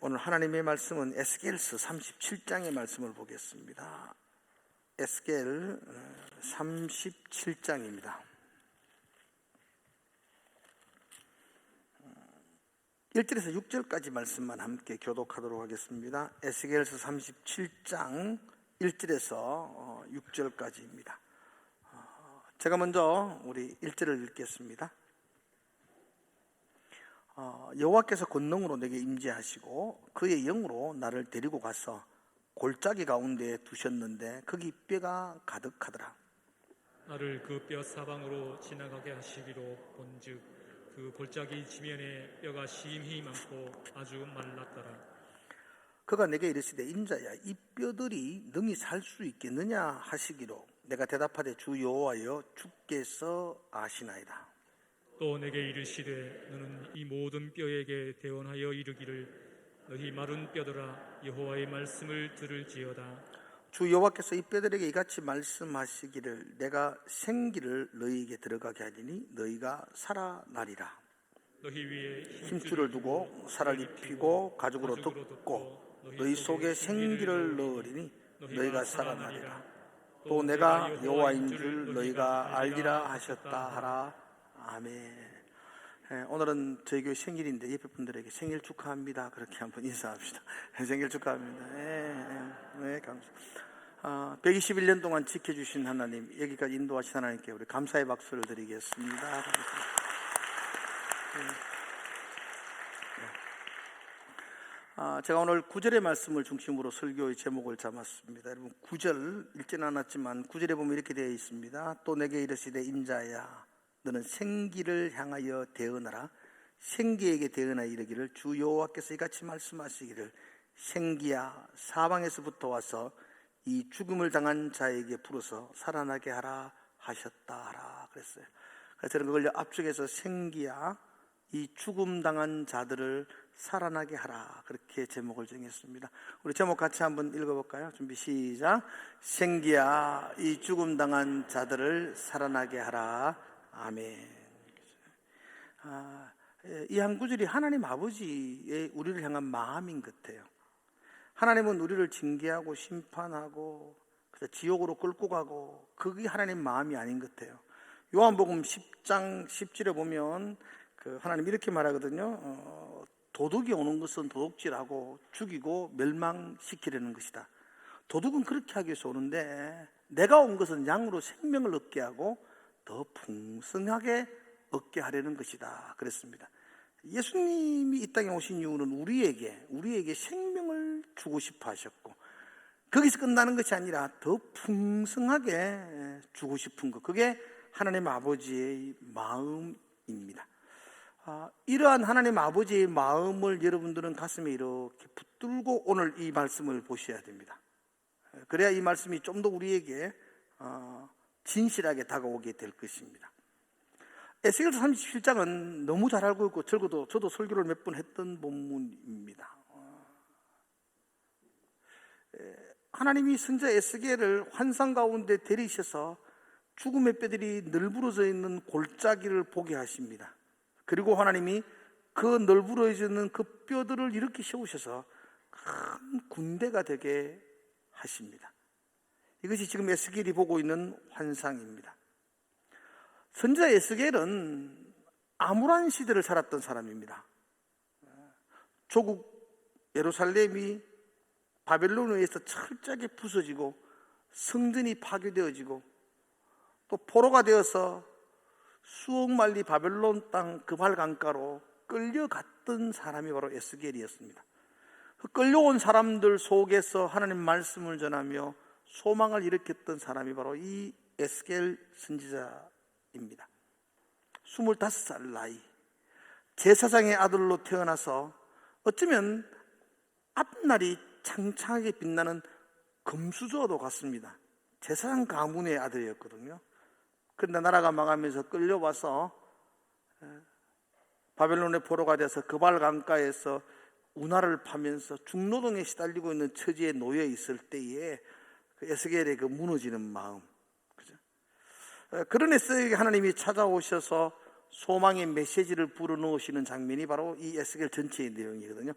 오늘 하나님의 말씀은 에스겔서 37장의 말씀을 보겠습니다. 에스겔 37장입니다. 1절에서 6절까지 말씀만 함께 교독하도록 하겠습니다. 에스겔서 37장 1절에서 6절까지입니다. 제가 먼저 우리 1절을 읽겠습니다. 여호와께서 권능으로 내게 임재하시고 그의 영으로 나를 데리고 가서 골짜기 가운데에 두셨는데 거기 뼈가 가득하더라. 나를 그 뼈 사방으로 지나가게 하시기로 본즉 그 골짜기 지면에 뼈가 심히 많고 아주 말랐더라. 그가 내게 이르시되 인자야 이 뼈들이 능히 살 수 있겠느냐 하시기로 내가 대답하되 주 여호와여 주께서 아시나이다. 또 내게 이르시되 너는 이 모든 뼈에게 대언하여 이르기를 너희 마른 뼈들아 여호와의 말씀을 들을지어다. 주 여호와께서 이 뼈들에게 이같이 말씀하시기를 내가 생기를 너희에게 들어가게 하리니 너희가 살아나리라. 너희 위에 힘줄을 두고 살을 입히고 가죽으로 덮고 너희 속에 생기를 넣으리니 너희가 살아나리라. 또 내가 여호와인 줄 너희가 알리라 하셨다 하라. 아멘. 오늘은 저희 교회 생일인데 예배 분들에게 생일 축하합니다. 그렇게 한번 인사합시다. 생일 축하합니다. 네, 감사합니다. 121년 동안 지켜주신 하나님, 여기까지 인도하신 하나님께 우리 감사의 박수를 드리겠습니다. 제가 오늘 9절의 말씀을 중심으로 설교의 제목을 잡았습니다. 여러분 9절 읽지는 않았지만 9절에 보면 이렇게 되어 있습니다. 또 내게 이르시되 인자야 너는 생기를 향하여 대언하라. 생기에게 대언하여 이르기를 주 여호와께서 이같이 말씀하시기를 생기야 사방에서부터 와서 이 죽음을 당한 자에게 풀어서 살아나게 하라 하셨다 하라 그랬어요. 그래서 저는 그걸 앞쪽에서 생기야 이 죽음 당한 자들을 살아나게 하라 그렇게 제목을 정했습니다. 우리 제목 같이 한번 읽어볼까요? 준비 시작. 생기야 이 죽음 당한 자들을 살아나게 하라. 아멘. 이 한 구절이 하나님 아버지의 우리를 향한 마음인 것 같아요. 하나님은 우리를 징계하고 심판하고 지옥으로 끌고 가고 그게 하나님 마음이 아닌 것 같아요. 요한복음 10장 10절에 보면 하나님 이렇게 말하거든요. 도둑이 오는 것은 도둑질하고 죽이고 멸망시키려는 것이다. 도둑은 그렇게 하기 위해서 오는데 내가 온 것은 양으로 생명을 얻게 하고 더 풍성하게 얻게 하려는 것이다 그랬습니다. 예수님이 이 땅에 오신 이유는 우리에게 생명을 주고 싶어 하셨고 거기서 끝나는 것이 아니라 더 풍성하게 주고 싶은 것, 그게 하나님 아버지의 마음입니다. 이러한 하나님 아버지의 마음을 여러분들은 가슴에 이렇게 붙들고 오늘 이 말씀을 보셔야 됩니다. 그래야 이 말씀이 좀 더 우리에게 진실하게 다가오게 될 것입니다. 에스겔서 37장은 너무 잘 알고 있고 저도 설교를 몇 번 했던 본문입니다. 하나님이 선지자 에스겔을 환상 가운데 데리셔서 죽음의 뼈들이 널브러져 있는 골짜기를 보게 하십니다. 그리고 하나님이 그 널브러져 있는 그 뼈들을 이렇게 세우셔서 큰 군대가 되게 하십니다. 이것이 지금 에스겔이 보고 있는 환상입니다. 선지자 에스겔은 암울한 시대를 살았던 사람입니다. 조국 예루살렘이 바벨론에 의해서 철저하게 부서지고 성전이 파괴되어지고 또 포로가 되어서 수억 마리 바벨론 땅 그발 강가로 끌려갔던 사람이 바로 에스겔이었습니다. 그 끌려온 사람들 속에서 하나님 말씀을 전하며 소망을 일으켰던 사람이 바로 이 에스겔 선지자입니다. 25살 나이, 제사장의 아들로 태어나서 어쩌면 앞날이 창창하게 빛나는 금수저도 같습니다. 제사장 가문의 아들이었거든요. 그런데 나라가 망하면서 끌려와서 바벨론의 포로가 돼서 그발 강가에서 운하를 파면서 중노동에 시달리고 있는 처지에 놓여 있을 때에 에스겔의 그 무너지는 마음, 그죠? 그런 에스겔에게 하나님이 찾아오셔서 소망의 메시지를 불어넣으시는 장면이 바로 이 에스겔 전체의 내용이거든요.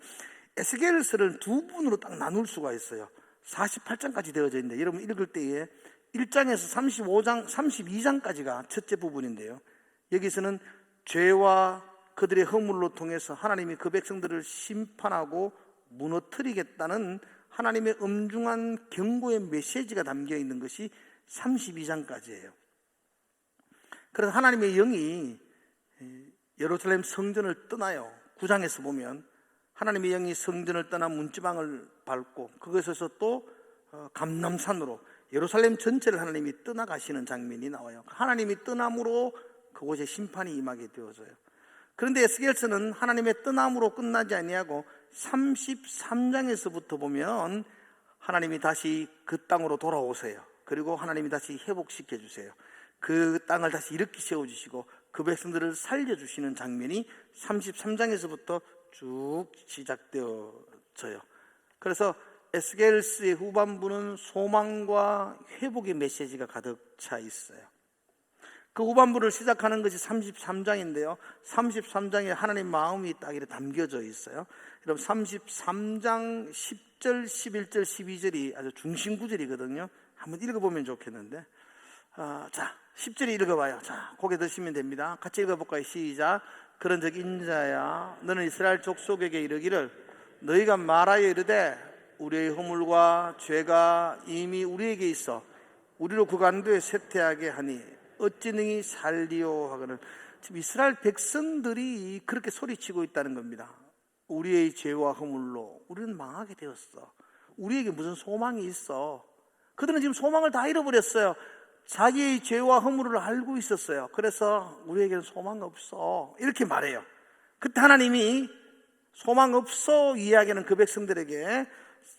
에스겔서를 두 분으로 딱 나눌 수가 있어요. 48장까지 되어져 있는데 여러분 읽을 때에 1장에서 32장까지가 첫째 부분인데요, 여기서는 죄와 그들의 허물로 통해서 하나님이 그 백성들을 심판하고 무너뜨리겠다는 하나님의 엄중한 경고의 메시지가 담겨 있는 것이 32장까지예요. 그래서 하나님의 영이 예루살렘 성전을 떠나요. 9장에서 보면 하나님의 영이 성전을 떠나 문지방을 밟고 그것에서 또 감람산으로 예루살렘 전체를 하나님이 떠나가시는 장면이 나와요. 하나님이 떠남으로 그곳에 심판이 임하게 되어져요. 그런데 에스겔서는 하나님의 떠남으로 끝나지 아니하고 33장에서부터 보면 하나님이 다시 그 땅으로 돌아오세요. 그리고 하나님이 다시 회복시켜 주세요. 그 땅을 다시 일으키 세워주시고 그 백성들을 살려주시는 장면이 33장에서부터 쭉 시작되어져요. 그래서 에스겔서의 후반부는 소망과 회복의 메시지가 가득 차 있어요. 그 후반부를 시작하는 것이 33장인데요 33장에 하나님 마음이 딱 이렇게 담겨져 있어요. 여러분 33장 10절, 11절, 12절이 아주 중심 구절이거든요. 한번 읽어보면 좋겠는데, 자 10절이 읽어봐요. 자, 고개 드시면 됩니다. 같이 읽어볼까요? 시작. 그런즉 인자야, 너는 이스라엘 족속에게 이르기를, 너희가 말하여 이르되 우리의 허물과 죄가 이미 우리에게 있어 우리로 그 간도에 쇠퇴하게 하니 어찌 능히 살리오 하거늘. 지금 이스라엘 백성들이 그렇게 소리치고 있다는 겁니다. 우리의 죄와 허물로 우리는 망하게 되었어. 우리에게 무슨 소망이 있어? 그들은 지금 소망을 다 잃어버렸어요. 자기의 죄와 허물을 알고 있었어요. 그래서 우리에게는 소망 없어 이렇게 말해요. 그때 하나님이 소망 없어 이야기하는 그 백성들에게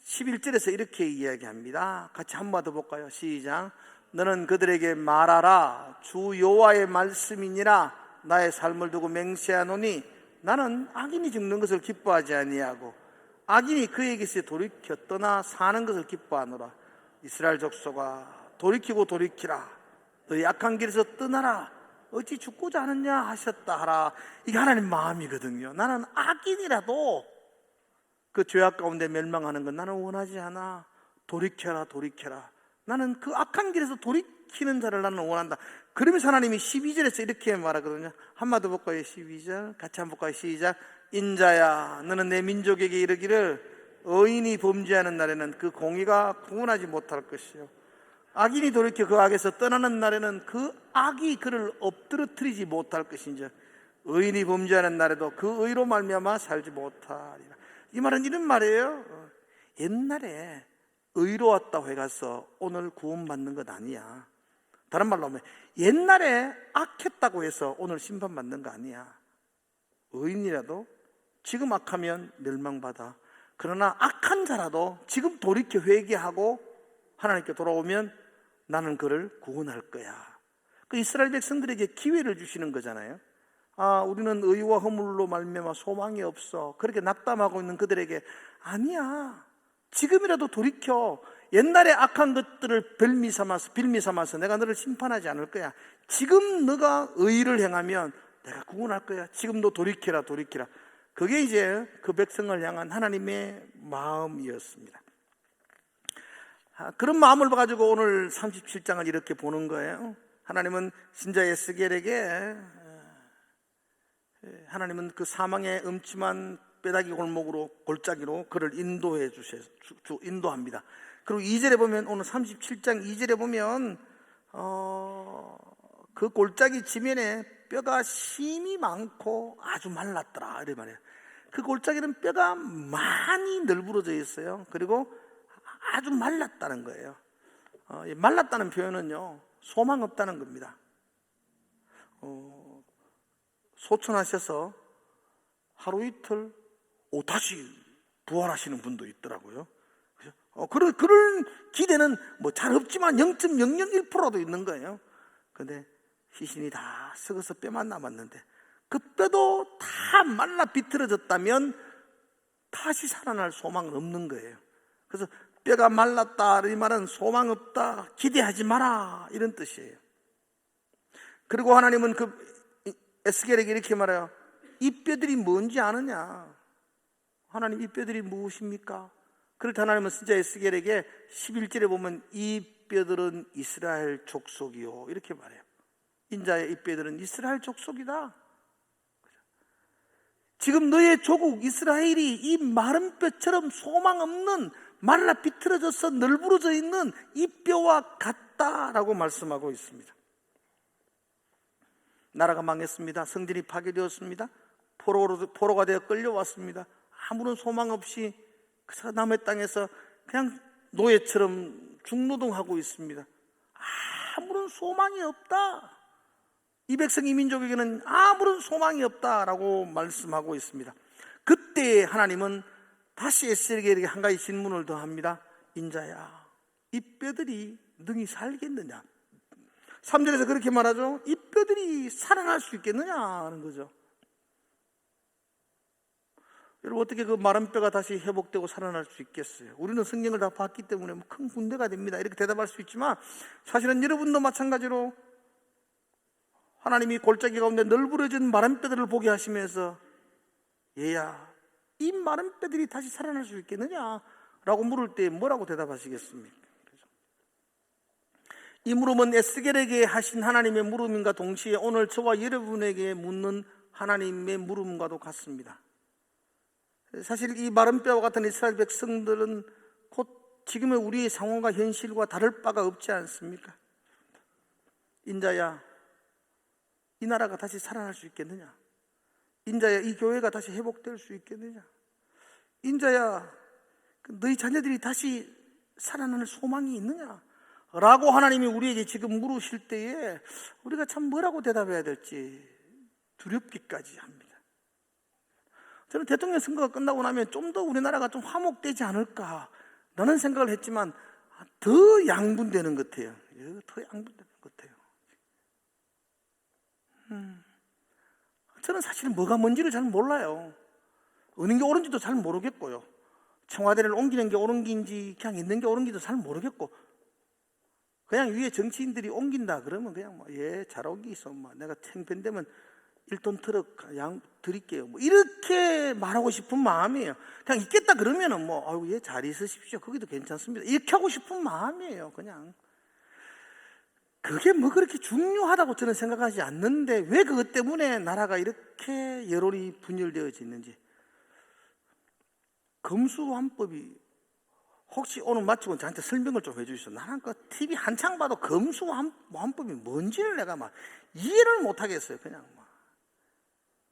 11절에서 이렇게 이야기합니다. 같이 한 번 더 볼까요? 시작. 너는 그들에게 말하라. 주 여호와의 말씀이니라. 나의 삶을 두고 맹세하노니 나는 악인이 죽는 것을 기뻐하지 아니하고 악인이 그에게서 돌이켜 떠나 사는 것을 기뻐하노라. 이스라엘 족속아, 돌이키고 돌이키라. 너희 악한 길에서 떠나라. 어찌 죽고자 하느냐 하셨다 하라. 이게 하나님 마음이거든요. 나는 악인이라도 그 죄악 가운데 멸망하는 건 나는 원하지 않아. 돌이켜라, 돌이켜라. 나는 그 악한 길에서 돌이키는 자를 나는 원한다. 그러면서 하나님이 12절에서 이렇게 말하거든요. 한마디 더 볼까요? 12절 같이 한번 볼까요? 시작. 인자야, 너는 내 민족에게 이르기를 의인이 범죄하는 날에는 그 공의가 구원하지 못할 것이요 악인이 돌이켜 그 악에서 떠나는 날에는 그 악이 그를 엎드러뜨리지 못할 것인즉 의인이 범죄하는 날에도 그 의로 말미암아 살지 못하리라. 이 말은 이런 말이에요. 옛날에 의로웠다고 해가서 오늘 구원받는 것 아니야. 다른 말로 하면 옛날에 악했다고 해서 오늘 심판받는 거 아니야. 의인이라도 지금 악하면 멸망받아. 그러나 악한 자라도 지금 돌이켜 회개하고 하나님께 돌아오면 나는 그를 구원할 거야. 그 이스라엘 백성들에게 기회를 주시는 거잖아요. 우리는 의와 허물로 말미암아 소망이 없어. 그렇게 낙담하고 있는 그들에게 아니야. 지금이라도 돌이켜. 옛날에 악한 것들을 빌미 삼아서 내가 너를 심판하지 않을 거야. 지금 너가 의를 행하면 내가 구원할 거야. 지금도 돌이키라, 돌이키라. 그게 이제 그 백성을 향한 하나님의 마음이었습니다. 그런 마음을 가지고 오늘 37장을 이렇게 보는 거예요. 하나님은 신자 에스겔에게 하나님은 그 사망의 음침한 뼈다귀 골목으로 골짜기로 그를 인도합니다. 그리고 2절에 보면 오늘 37장 2절에 보면 그 골짜기 지면에 뼈가 심이 많고 아주 말랐더라 이래 말해요. 그 골짜기는 뼈가 많이 널브러져 있어요. 그리고 아주 말랐다는 거예요. 말랐다는 표현은요 소망 없다는 겁니다. 소천하셔서 하루 이틀 다시 부활하시는 분도 있더라고요. 그런 기대는 뭐 잘 없지만 0.001%라도 있는 거예요. 근데 시신이 다 썩어서 뼈만 남았는데 그 뼈도 다 말라 비틀어졌다면 다시 살아날 소망은 없는 거예요. 그래서 뼈가 말랐다 이 말은 소망 없다, 기대하지 마라 이런 뜻이에요. 그리고 하나님은 그 에스겔에게 이렇게 말해요. 이 뼈들이 뭔지 아느냐? 하나님, 이 뼈들이 무엇입니까? 그럴 때 하나님은 진짜 에스겔에게 11절에 보면 이 뼈들은 이스라엘 족속이요, 이렇게 말해요. 인자의 이 뼈들은 이스라엘 족속이다. 지금 너의 조국 이스라엘이 이 마른 뼈처럼 소망 없는, 말라 비틀어져서 널브러져 있는 이 뼈와 같다라고 말씀하고 있습니다. 나라가 망했습니다. 성전이 파괴되었습니다. 포로가 되어 끌려왔습니다. 아무런 소망 없이 그 남의 땅에서 그냥 노예처럼 중노동하고 있습니다. 아무런 소망이 없다. 이 백성, 이 민족에게는 아무런 소망이 없다라고 말씀하고 있습니다. 그때 하나님은 다시 에스겔에게 한 가지 질문을 더 합니다. 인자야, 이 뼈들이 능히 살겠느냐? 3절에서 그렇게 말하죠. 이 뼈들이 살아날 수 있겠느냐 하는 거죠. 여러분, 어떻게 그 마른 뼈가 다시 회복되고 살아날 수 있겠어요? 우리는 성경을 다 봤기 때문에 큰 군대가 됩니다, 이렇게 대답할 수 있지만, 사실은 여러분도 마찬가지로 하나님이 골짜기 가운데 널브러진 마른 뼈들을 보게 하시면서, 얘야, 이 마른 뼈들이 다시 살아날 수 있겠느냐? 라고 물을 때 뭐라고 대답하시겠습니까? 이 물음은 에스겔에게 하신 하나님의 물음인가 동시에 오늘 저와 여러분에게 묻는 하나님의 물음과도 같습니다. 사실 이 마른 뼈와 같은 이스라엘 백성들은 곧 지금의 우리의 상황과 현실과 다를 바가 없지 않습니까? 인자야, 이 나라가 다시 살아날 수 있겠느냐? 인자야, 이 교회가 다시 회복될 수 있겠느냐? 인자야, 너희 자녀들이 다시 살아나는 소망이 있느냐? 라고 하나님이 우리에게 지금 물으실 때에 우리가 참 뭐라고 대답해야 될지 두렵기까지 합니다. 저는 대통령 선거가 끝나고 나면 좀 더 우리나라가 좀 화목되지 않을까 라는 생각을 했지만 더 양분되는 것 같아요. 더 양분되는 것 같아요. 저는 사실 뭐가 뭔지를 잘 몰라요. 어느 게 옳은지도 잘 모르겠고요. 청와대를 옮기는 게 옳은 긴지 그냥 있는 게 옳은지도 잘 모르겠고, 그냥 위에 정치인들이 옮긴다 그러면 그냥 잘 옮기겠어, 내가 형편되면 1톤 트럭 양 드릴게요, 이렇게 말하고 싶은 마음이에요. 그냥 있겠다 그러면은 아이고, 잘 있으십시오, 거기도 괜찮습니다, 이렇게 하고 싶은 마음이에요. 그냥 그게 그렇게 중요하다고 저는 생각하지 않는데, 왜 그것 때문에 나라가 이렇게 여론이 분열되어져 있는지. 검수완법이, 혹시 오늘 마치고 저한테 설명을 좀 해주시죠. 나는 그 TV 한창 봐도 검수완법이 뭔지를 내가 이해를 못하겠어요. 그냥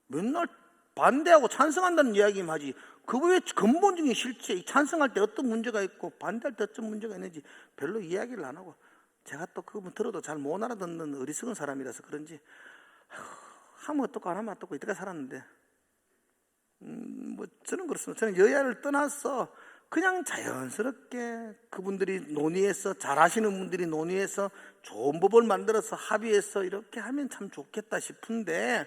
맨날 반대하고 찬성한다는 이야기만 하지, 그거의 근본적인 실체, 찬성할 때 어떤 문제가 있고 반대할 때 어떤 문제가 있는지 별로 이야기를 안 하고, 제가 또 그거 들어도 잘 못 알아듣는 어리석은 사람이라서 그런지 하면 어떻고 안 하면 어떻고 이때까지 살았는데, 저는 그렇습니다. 저는 여야를 떠나서 그냥 자연스럽게 그분들이 논의해서, 잘하시는 분들이 논의해서 좋은 법을 만들어서 합의해서 이렇게 하면 참 좋겠다 싶은데,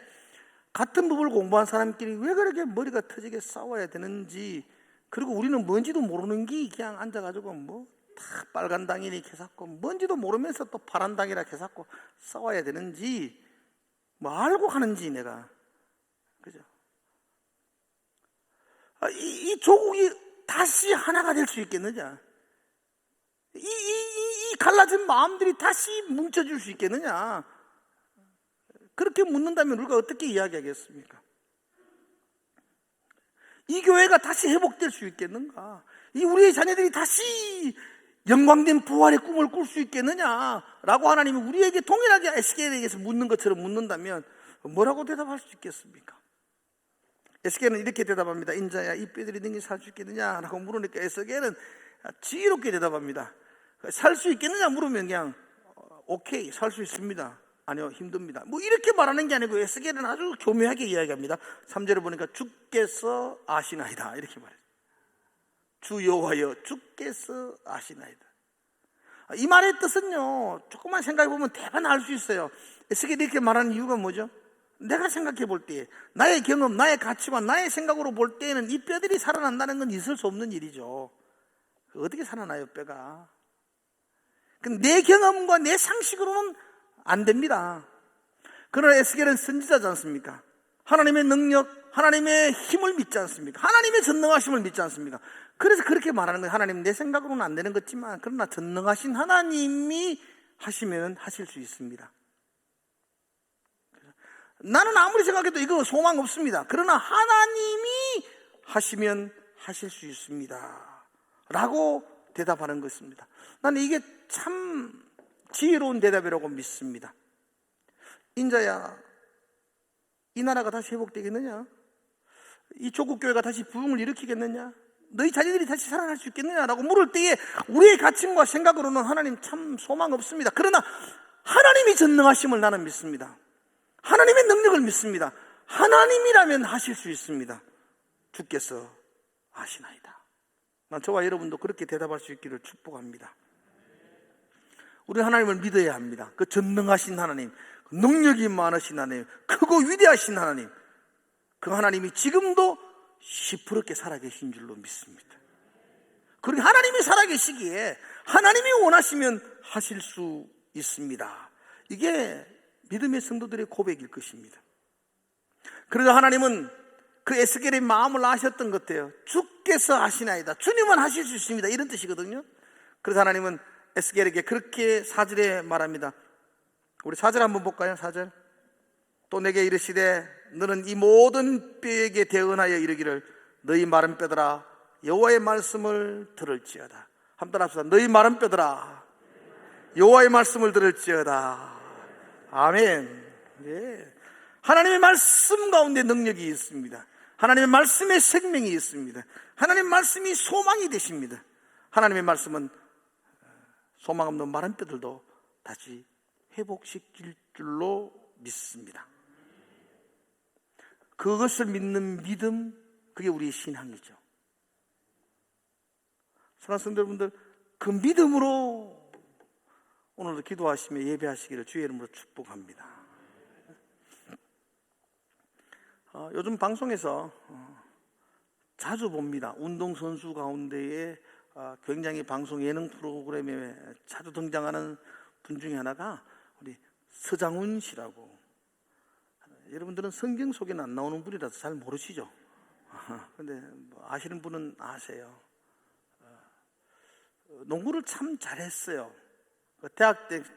같은 법을 공부한 사람끼리 왜 그렇게 머리가 터지게 싸워야 되는지, 그리고 우리는 뭔지도 모르는 게 그냥 앉아가지고 다 빨간 당이니 이렇게 잡고, 뭔지도 모르면서 또 파란 당이라 이렇게 잡고 싸워야 되는지, 알고 하는지 내가, 그죠? 이 조국이 다시 하나가 될 수 있겠느냐? 이 갈라진 마음들이 다시 뭉쳐질 수 있겠느냐? 그렇게 묻는다면 우리가 어떻게 이야기하겠습니까? 이 교회가 다시 회복될 수 있겠는가? 이 우리의 자녀들이 다시 영광된 부활의 꿈을 꿀 수 있겠느냐? 라고 하나님이 우리에게 동일하게 에스겔에게서 묻는 것처럼 묻는다면 뭐라고 대답할 수 있겠습니까? 에스겔은 이렇게 대답합니다. 인자야, 이 뼈들이 능히 살 수 있겠느냐? 라고 물으니까 에스겔은 지혜롭게 대답합니다. 살 수 있겠느냐 물으면 그냥 오케이, 살 수 있습니다. 아니요, 힘듭니다. 이렇게 말하는 게 아니고 에스겔은 아주 교묘하게 이야기합니다. 3절에 보니까 주께서 아시나이다, 이렇게 말해요. 주 여호와여, 주께서 아시나이다. 이 말의 뜻은요, 조금만 생각해 보면 대반 알 수 있어요. 에스겔이 이렇게 말하는 이유가 뭐죠? 내가 생각해 볼 때, 나의 경험, 나의 가치관, 나의 생각으로 볼 때에는 이 뼈들이 살아난다는 건 있을 수 없는 일이죠. 어떻게 살아나요, 뼈가? 내 경험과 내 상식으로는 안 됩니다. 그러나 에스겔은 선지자지 않습니까? 하나님의 능력, 하나님의 힘을 믿지 않습니까? 하나님의 전능하심을 믿지 않습니까? 그래서 그렇게 말하는 거예요. 하나님, 내 생각으로는 안 되는 거지만 그러나 전능하신 하나님이 하시면 하실 수 있습니다. 나는 아무리 생각해도 이거 소망 없습니다. 그러나 하나님이 하시면 하실 수 있습니다 라고 대답하는 것입니다. 나는 이게 참 지혜로운 대답이라고 믿습니다. 인자야, 이 나라가 다시 회복되겠느냐? 이 조국교회가 다시 부흥을 일으키겠느냐? 너희 자녀들이 다시 살아날 수 있겠느냐라고 물을 때에 우리의 가치과 생각으로는 하나님 참 소망 없습니다. 그러나 하나님이 전능하심을 나는 믿습니다. 하나님의 능력을 믿습니다. 하나님이라면 하실 수 있습니다. 주께서 아시나이다. 난 저와 여러분도 그렇게 대답할 수 있기를 축복합니다. 우리 하나님을 믿어야 합니다. 그 전능하신 하나님, 능력이 많으신 하나님, 크고 위대하신 하나님, 그 하나님이 지금도 시퍼렇게 살아계신 줄로 믿습니다. 그리고 하나님이 살아계시기에 하나님이 원하시면 하실 수 있습니다. 이게 믿음의 성도들의 고백일 것입니다. 그래서 하나님은 그 에스겔의 마음을 아셨던 것 같아요. 주께서 아시나이다. 주님은 하실 수 있습니다. 이런 뜻이거든요. 그래서 하나님은 에스겔에게 그렇게 4절에 말합니다. 우리 4절 한번 볼까요? 4절. 또 내게 이르시되 너는 이 모든 뼈에게 대언하여 이르기를 너희 마른 뼈들아 여호와의 말씀을 들을지어다. 한번 합시다. 너희 마른 뼈들아 여호와의 말씀을 들을지어다. 아멘. 네. 하나님의 말씀 가운데 능력이 있습니다. 하나님의 말씀에 생명이 있습니다. 하나님의 말씀이 소망이 되십니다. 하나님의 말씀은 소망 없는 마른 뼈들도 다시 회복시킬 줄로 믿습니다. 그것을 믿는 믿음, 그게 우리의 신앙이죠. 사랑하는 성도 여러분들, 그 믿음으로 오늘도 기도하시며 예배하시기를 주의 이름으로 축복합니다. 요즘 방송에서 자주 봅니다. 운동선수 가운데에 굉장히 방송 예능 프로그램에 자주 등장하는 분 중에 하나가 우리 서장훈 씨라고. 여러분들은 성경 속에는 안 나오는 분이라서 잘 모르시죠? 근데 아시는 분은 아세요. 농구를 참 잘했어요.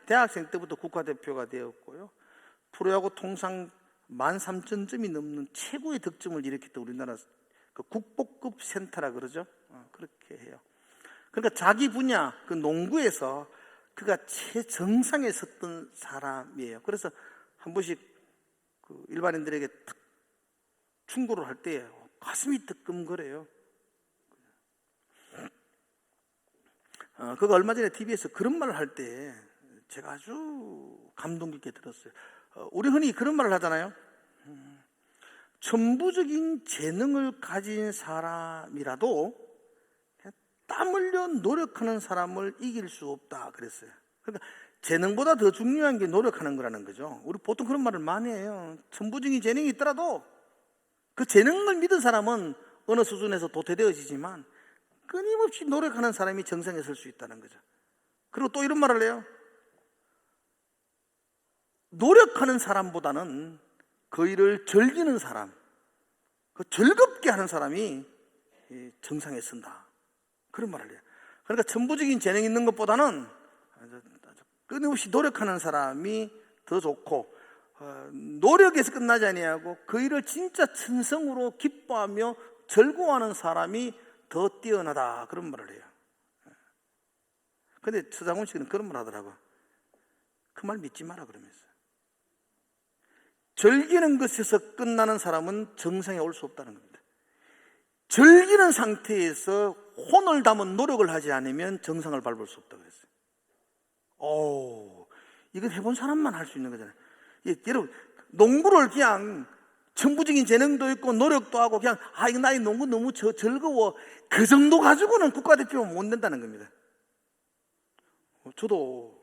대학생 때부터 국가대표가 되었고요. 프로야구 통상 13,000점이 넘는 최고의 득점을 일으켰던 우리나라 그 국보급 센터라 그러죠. 그렇게 해요. 그러니까 자기 분야 그 농구에서 그가 최정상에 섰던 사람이에요. 그래서 한 번씩 그 일반인들에게 충고를 할 때 가슴이 뜨끔거려요. 그가 얼마 전에 TV에서 그런 말을 할 때 제가 아주 감동 깊게 들었어요. 우리 흔히 그런 말을 하잖아요. 천부적인 재능을 가진 사람이라도 땀 흘려 노력하는 사람을 이길 수 없다 그랬어요. 그러니까 재능보다 더 중요한 게 노력하는 거라는 거죠. 우리 보통 그런 말을 많이 해요. 천부적인 재능이 있더라도 그 재능을 믿은 사람은 어느 수준에서 도태되어지지만 끊임없이 노력하는 사람이 정상에 설 수 있다는 거죠. 그리고 또 이런 말을 해요. 노력하는 사람보다는 그 일을 즐기는 사람, 그 즐겁게 하는 사람이 정상에 선다. 그런 말을 해요. 그러니까 천부적인 재능이 있는 것보다는 끊임없이 노력하는 사람이 더 좋고, 노력에서 끝나지 아니하고 그 일을 진짜 천성으로 기뻐하며 즐거워하는 사람이 더 뛰어나다. 그런 말을 해요. 근데 서장훈 씨는 그런 말 하더라고. 그 말 믿지 마라 그러면서. 즐기는 것에서 끝나는 사람은 정상에 올 수 없다는 겁니다. 즐기는 상태에서 혼을 담은 노력을 하지 않으면 정상을 밟을 수 없다고 그랬어요. 이건 해본 사람만 할 수 있는 거잖아요. 여러분, 농구를 그냥 천부적인 재능도 있고 노력도 하고 그냥 이거 나이 농구 너무 즐거워 그 정도 가지고는 국가대표는 못 된다는 겁니다. 저도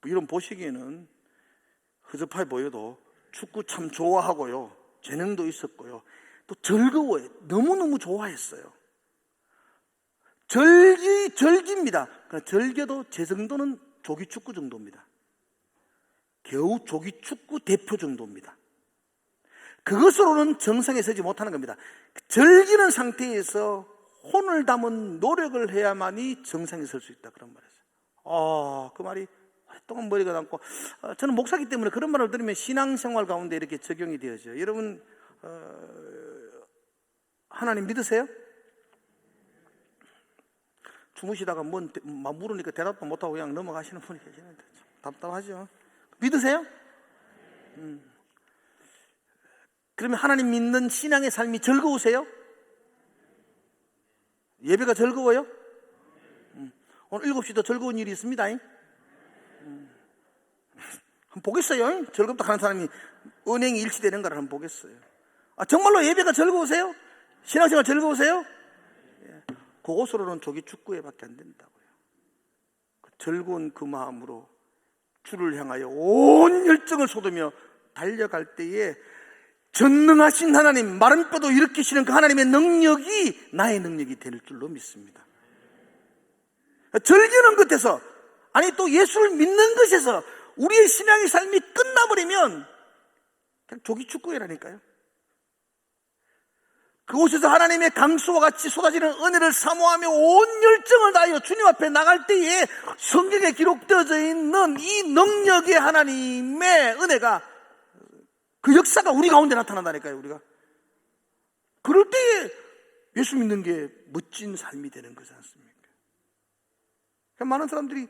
이런 보시기에는 허접해 보여도 축구 참 좋아하고요, 재능도 있었고요, 또 즐거워요. 너무너무 좋아했어요. 절기입니다. 즐겨도 제 정도는 조기 축구 정도입니다. 겨우 조기축구 대표 정도입니다. 그것으로는 정상에 서지 못하는 겁니다. 즐기는 상태에서 혼을 담은 노력을 해야만이 정상에 설 수 있다, 그런 말이었어요. 그 말이 오랫동안 머리가 남고, 저는 목사기 때문에 그런 말을 들으면 신앙생활 가운데 이렇게 적용이 되어져요. 여러분, 하나님 믿으세요? 주무시다가 물으니까 대답도 못하고 그냥 넘어가시는 분이 계시는데 참 답답하죠. 믿으세요? 그러면 하나님 믿는 신앙의 삶이 즐거우세요? 예배가 즐거워요? 오늘 7시도 즐거운 일이 있습니다. 한번 보겠어요. 즐겁다 하는 사람이 은행이 일치되는 걸 한번 보겠어요. 정말로 예배가 즐거우세요? 신앙생활 즐거우세요? 그것으로는 조기 축구회밖에 안 된다고요. 즐거운 그 마음으로 주를 향하여 온 열정을 쏟으며 달려갈 때에 전능하신 하나님, 마른 뼈도 일으키시는 그 하나님의 능력이 나의 능력이 될 줄로 믿습니다. 즐기는 것에서, 아니 또 예수를 믿는 것에서 우리의 신앙의 삶이 끝나버리면 그냥 조기 축구회라니까요. 그곳에서 하나님의 강수와 같이 쏟아지는 은혜를 사모하며 온 열정을 다하여 주님 앞에 나갈 때에 성경에 기록되어져 있는 이 능력의 하나님의 은혜가, 그 역사가 우리 가운데 나타난다니까요. 우리가 그럴 때에 예수 믿는 게 멋진 삶이 되는 거지 않습니까? 많은 사람들이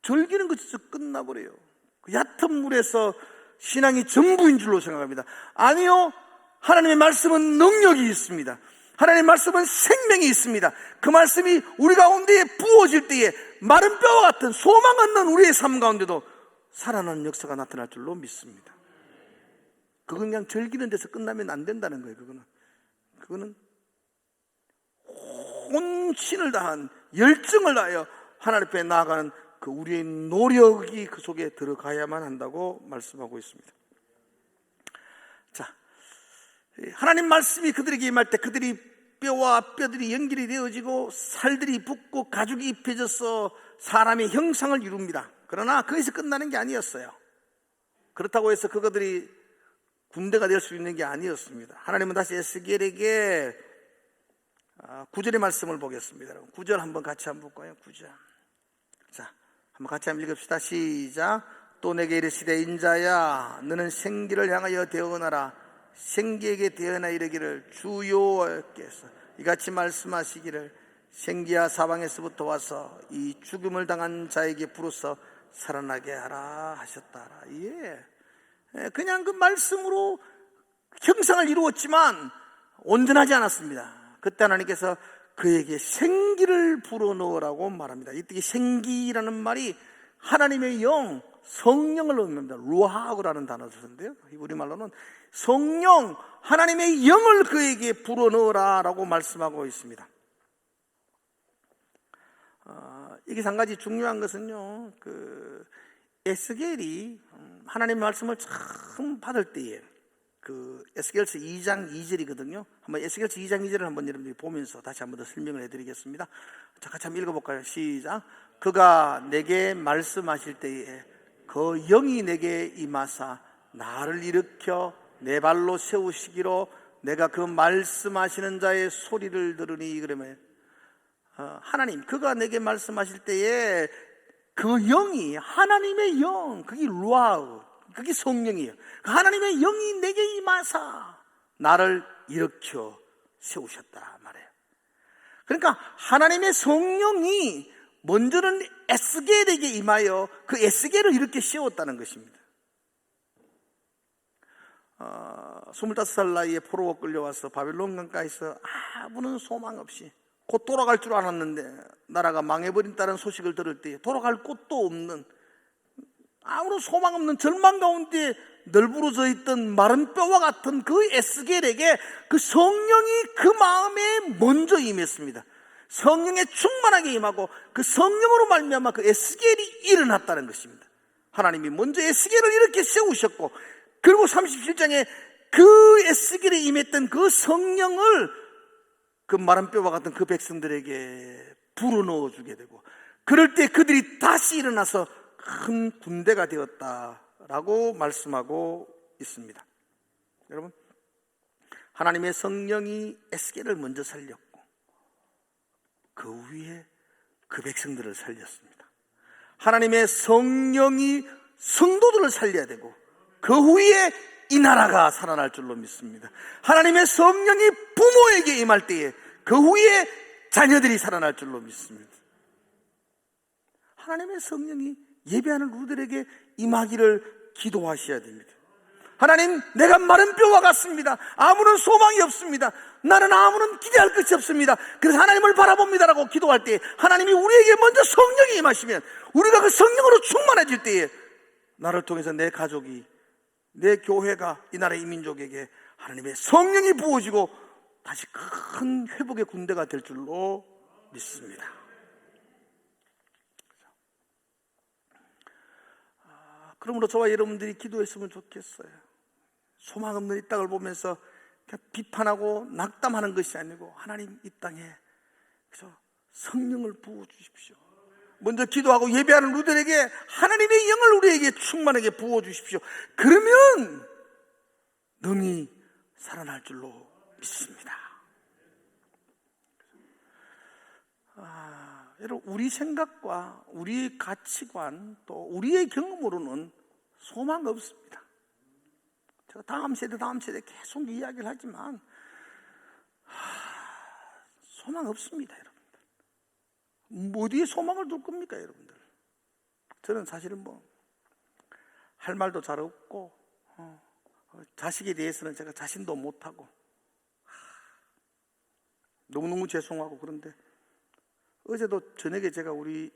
즐기는 것에서 끝나버려요. 그 얕은 물에서 신앙이 전부인 줄로 생각합니다. 아니요, 하나님의 말씀은 능력이 있습니다. 하나님의 말씀은 생명이 있습니다. 그 말씀이 우리 가운데에 부어질 때에 마른 뼈와 같은 소망 없는 우리의 삶 가운데도 살아나는 역사가 나타날 줄로 믿습니다. 그건 그냥 즐기는 데서 끝나면 안 된다는 거예요. 그거는 혼신을 다한 열정을 다하여 하나님 앞에 나아가는 그 우리의 노력이 그 속에 들어가야만 한다고 말씀하고 있습니다. 자, 하나님 말씀이 그들에게 임할 때 그들이 뼈와 뼈들이 연결이 되어지고 살들이 붙고 가죽이 입혀져서 사람의 형상을 이룹니다. 그러나 거기서 끝나는 게 아니었어요. 그렇다고 해서 그것들이 군대가 될 수 있는 게 아니었습니다. 하나님은 다시 에스겔에게 9절의 말씀을 보겠습니다. 9절 한번 같이 한번 볼까요? 9절. 자, 한번 같이 한번 읽읍시다. 시작. 또 내게 이르시되 인자야, 너는 생기를 향하여 대언하라. 생기에게 대언하 이르기를 주 여호와께서 이같이 말씀하시기를 생기야 사방에서부터 와서 이 죽음을 당한 자에게 부르서 살아나게 하라 하셨다. 예. 그냥 그 말씀으로 형상을 이루었지만 온전하지 않았습니다. 그때 하나님께서 그에게 생기를 불어넣으라고 말합니다. 이때 생기라는 말이 하나님의 영, 성령을 의미합니다. 루하고라는 단어를 쓰는데요, 우리말로는 성령, 하나님의 영을 그에게 불어넣으라라고 말씀하고 있습니다. 이게 한 가지 중요한 것은요, 그 에스겔이 하나님의 말씀을 처음 받을 때에 그 에스겔서 2장 2절이거든요. 한번 에스겔서 2장 2절을 한번 여러분들이 보면서 다시 한번 더 설명을 해드리겠습니다. 자, 같이 한번 읽어볼까요? 시작. 그가 내게 말씀하실 때에 그 영이 내게 임하사 나를 일으켜 내 발로 세우시기로 내가 그 말씀하시는 자의 소리를 들으니. 그러면 하나님, 그가 내게 말씀하실 때에 그 영이, 하나님의 영, 그게 루아우, 그게 성령이에요. 하나님의 영이 내게 임하사 나를 일으켜 세우셨다 말해요. 그러니까 하나님의 성령이 먼저는 에스겔에게 임하여 그 에스겔을 이렇게 세웠다는 것입니다. 25살 나이에 포로가 끌려와서 바벨론 강가에서 아무런 소망 없이 곧 돌아갈 줄 알았는데 나라가 망해버린다는 소식을 들을 때 돌아갈 곳도 없는, 아무런 소망 없는 절망 가운데 널브러져 있던 마른 뼈와 같은 그 에스겔에게 그 성령이 그 마음에 먼저 임했습니다. 성령에 충만하게 임하고 그 성령으로 말미암아 그 에스겔이 일어났다는 것입니다. 하나님이 먼저 에스겔을 이렇게 세우셨고, 그리고 37장에 그 에스겔에 임했던 그 성령을 그 마른 뼈와 같은 그 백성들에게 불어넣어 주게 되고, 그럴 때 그들이 다시 일어나서 큰 군대가 되었다 라고 말씀하고 있습니다. 여러분, 하나님의 성령이 에스겔을 먼저 살렸고 그 위에 그 백성들을 살렸습니다. 하나님의 성령이 성도들을 살려야 되고 그 후에 이 나라가 살아날 줄로 믿습니다. 하나님의 성령이 부모에게 임할 때에 그 후에 자녀들이 살아날 줄로 믿습니다. 하나님의 성령이 예배하는 우리들에게 임하기를 기도하셔야 됩니다. 하나님, 내가 마른 뼈와 같습니다. 아무런 소망이 없습니다. 나는 아무런 기대할 것이 없습니다. 그래서 하나님을 바라봅니다라고 기도할 때 하나님이 우리에게 먼저 성령이 임하시면 우리가 그 성령으로 충만해질 때에 나를 통해서 내 가족이, 내 교회가, 이 나라의 이민족에게 하나님의 성령이 부어지고 다시 큰 회복의 군대가 될 줄로 믿습니다. 그러므로 저와 여러분들이 기도했으면 좋겠어요. 소망 없는 이 땅을 보면서 그냥 비판하고 낙담하는 것이 아니고 하나님, 이 땅에 그래서 성령을 부어주십시오. 먼저 기도하고 예배하는 우리들에게 하나님의 영을 우리에게 충만하게 부어주십시오. 그러면 능히 살아날 줄로 믿습니다. 여러분, 우리 생각과 우리의 가치관 또 우리의 경험으로는 소망 없습니다. 제가 다음 세대 계속 이야기를 하지만 소망 없습니다, 여러분들. 어디에 소망을 둘 겁니까, 여러분들? 저는 사실은 할 말도 잘 없고 자식에 대해서는 제가 자신도 못하고 너무너무 죄송하고 그런데 어제도 저녁에 제가 우리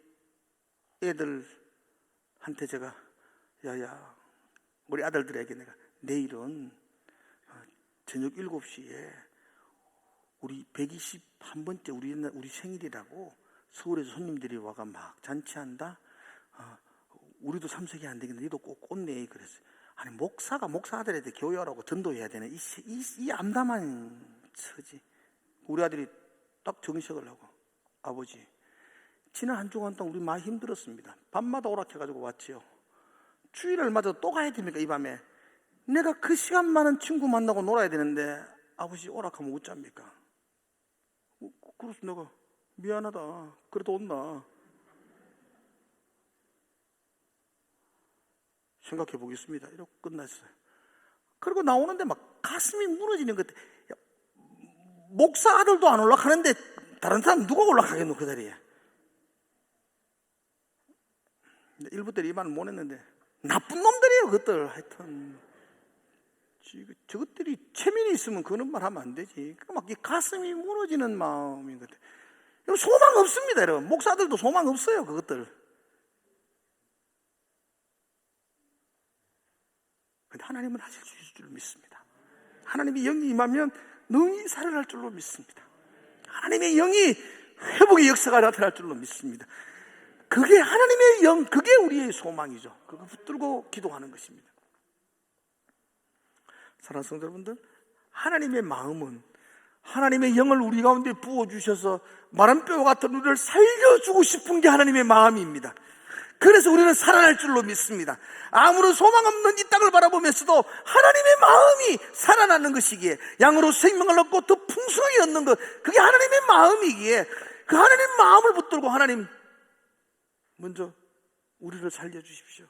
애들한테 제가 야야, 우리 아들들에게 내가 내일은 저녁 7시에 우리 121번째 우리 생일이라고 서울에서 손님들이 와가 막 잔치한다. 우리도 참석이 안 되겠는데 너도 꼭 온네. 그랬어요. 아니, 목사가 목사 아들한테 교회하라고 전도해야 되는 이 암담한 처지. 우리 아들이 딱 정식을 하고, 아버지, 지난 한 주간 동안 우리 많이 힘들었습니다. 밤마다 오락해가지고 왔지요. 주일을 맞아 또 가야 됩니까, 이 밤에? 내가 그 시간 많은 친구 만나고 놀아야 되는데 아버지 오락하면 어쩝니까? 그래서 내가 미안하다, 그래도 온나 생각해 보겠습니다. 이러고 끝났어요. 그리고 나오는데 막 가슴이 무너지는 것 같아. 목사 아들도 안 올라가는데 다른 사람 누가 올라가겠노, 그 자리에? 일부 때는 이 말을 못 했는데 나쁜 놈들이에요, 그것들. 하여튼 저것들이 체면이 있으면 그런 말 하면 안 되지. 막 가슴이 무너지는 마음인 것 같아요. 소망 없습니다, 여러분. 목사들도 소망 없어요, 그것들. 근데 하나님은 하실 수 있을 줄 믿습니다. 하나님의 영이 임하면 능히 살아날 줄로 믿습니다. 하나님의 영이 회복의 역사가 나타날 줄로 믿습니다. 그게 하나님의 영, 그게 우리의 소망이죠. 그거 붙들고 기도하는 것입니다. 사랑하는 성도 여러분들, 하나님의 마음은 하나님의 영을 우리 가운데 부어주셔서 마른 뼈 같은 우리를 살려주고 싶은 게 하나님의 마음입니다. 그래서 우리는 살아날 줄로 믿습니다. 아무런 소망 없는 이 땅을 바라보면서도 하나님의 마음이 살아나는 것이기에, 양으로 생명을 얻고 더 풍성하게 얻는 것, 그게 하나님의 마음이기에 그 하나님의 마음을 붙들고 하나님 먼저 우리를 살려주십시오.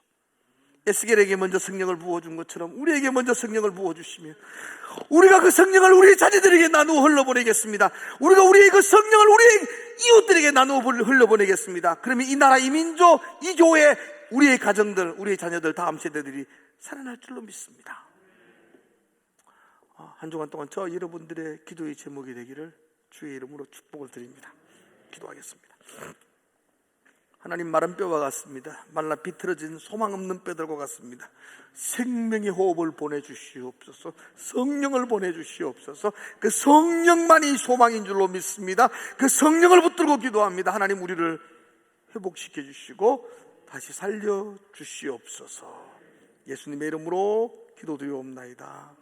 에스겔에게 먼저 성령을 부어준 것처럼 우리에게 먼저 성령을 부어주시면 우리가 그 성령을 우리 자녀들에게 나누어 흘러보내겠습니다. 우리가 우리의 그 성령을 우리의 이웃들에게 나누어 흘러보내겠습니다. 그러면 이 나라, 이 민족, 이 교회, 우리의 가정들, 우리의 자녀들, 다음 세대들이 살아날 줄로 믿습니다. 한 주간 동안 저 여러분들의 기도의 제목이 되기를 주의 이름으로 축복을 드립니다. 기도하겠습니다. 하나님, 마른 뼈와 같습니다. 말라 비틀어진 소망 없는 뼈들과 같습니다. 생명의 호흡을 보내주시옵소서. 성령을 보내주시옵소서. 그 성령만이 소망인 줄로 믿습니다. 그 성령을 붙들고 기도합니다. 하나님, 우리를 회복시켜 주시고 다시 살려 주시옵소서. 예수님의 이름으로 기도드리옵나이다.